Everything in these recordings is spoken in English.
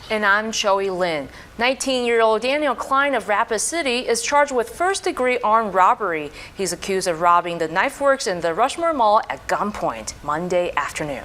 And I'm Joey Lin. 19-year-old Daniel Klein of Rapid City is charged with first-degree armed robbery. He's accused of robbing the Knife Works in the Rushmore Mall at gunpoint Monday afternoon.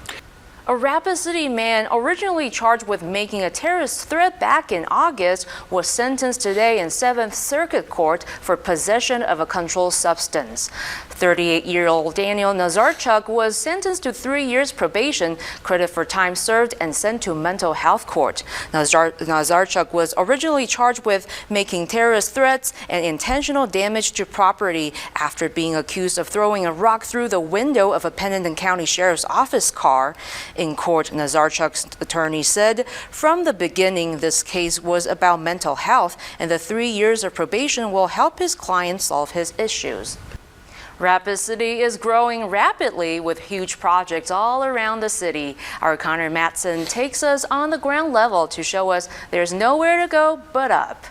A Rapid City man originally charged with making a terrorist threat back in August was sentenced today in 7th Circuit Court for possession of a controlled substance. 38-year-old Daniel Nazarchuk was sentenced to 3 years probation, credit for time served, and sent to mental health court. Nazarchuk was originally charged with making terrorist threats and intentional damage to property after being accused of throwing a rock through the window of a Pennington County Sheriff's Office car. In court, Nazarchuk's attorney said, from the beginning, this case was about mental health, and the 3 years of probation will help his client solve his issues. Rapid City is growing rapidly with huge projects all around the city. Our Connor Matson takes us on the ground level to show us there's nowhere to go but up.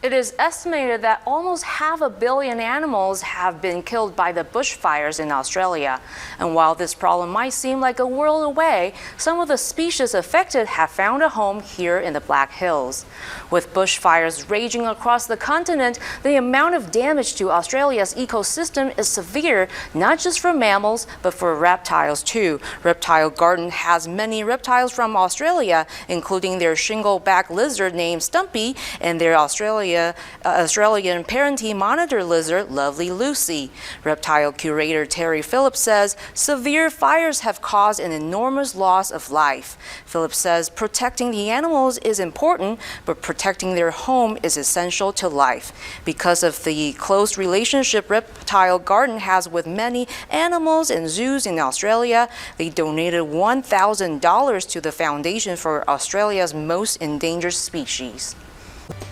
It is estimated that almost 500 million animals have been killed by the bushfires in Australia. And while this problem might seem like a world away, some of the species affected have found a home here in the Black Hills. With bushfires raging across the continent, the amount of damage to Australia's ecosystem is severe, not just for mammals, but for reptiles too. Reptile Garden has many reptiles from Australia, including their shingle-back lizard named Stumpy and their Australian parenting monitor lizard, Lovely Lucy. Reptile curator Terry Phillips says severe fires have caused an enormous loss of life. Phillips says protecting the animals is important, but protecting their home is essential to life. Because of the close relationship Reptile Garden has with many animals and zoos in Australia, they donated $1,000 to the Foundation for Australia's Most Endangered Species.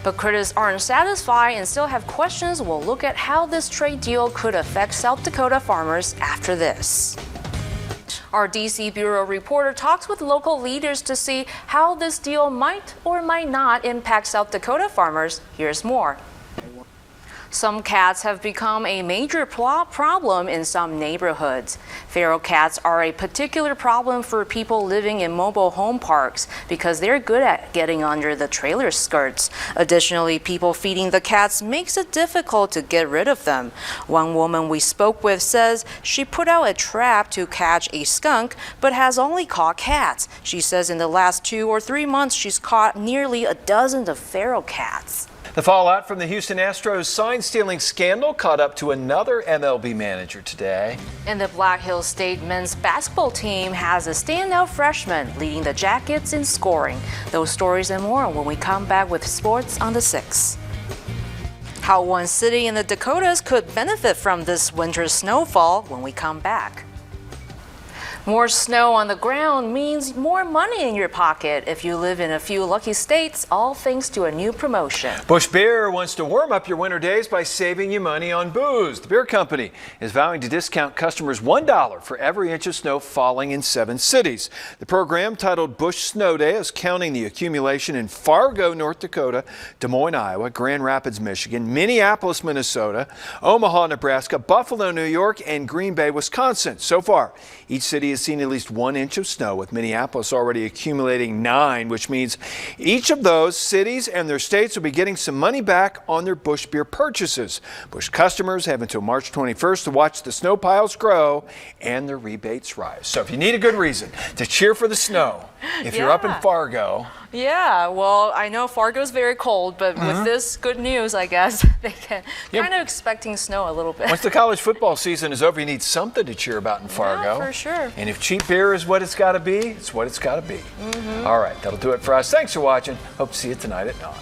But critics aren't satisfied and still have questions. We'll look at how this trade deal could affect South Dakota farmers after this. Our DC Bureau reporter talks with local leaders to see how this deal might or might not impact South Dakota farmers. Here's more. Some cats have become a major problem in some neighborhoods. Feral cats are a particular problem for people living in mobile home parks because they're good at getting under the trailer skirts. Additionally, people feeding the cats makes it difficult to get rid of them. One woman we spoke with says she put out a trap to catch a skunk but has only caught cats. She says in the last 2 or 3 months she's caught nearly a dozen of feral cats. The fallout from the Houston Astros sign-stealing scandal caught up to another MLB manager today. And the Black Hills State men's basketball team has a standout freshman leading the Jackets in scoring. Those stories and more when we come back with Sports on the 6. How one city in the Dakotas could benefit from this winter's snowfall when we come back. More snow on the ground means more money in your pocket if you live in a few lucky states, all thanks to a new promotion. Busch Beer wants to warm up your winter days by saving you money on booze. The beer company is vowing to discount customers $1 for every inch of snow falling in 7 cities. The program, titled Busch Snow Day, is counting the accumulation in Fargo, North Dakota, Des Moines, Iowa, Grand Rapids, Michigan, Minneapolis, Minnesota, Omaha, Nebraska, Buffalo, New York, and Green Bay, Wisconsin. So far, each city has seen at least 1 inch of snow, with Minneapolis already accumulating 9, which means each of those cities and their states will be getting some money back on their Busch Beer purchases. Busch customers have until March 21st to watch the snow piles grow and their rebates rise. So if you need a good reason to cheer for the snow, if you're up in Fargo. Yeah, well, I know Fargo's very cold, but with this good news, I guess they can kind of expecting snow a little bit. Once the college football season is over, you need something to cheer about in Fargo. Yeah, for sure. And if cheap beer is what it's got to be, it's what it's got to be. All right, that'll do it for us. Thanks for watching. Hope to see you tonight at 9.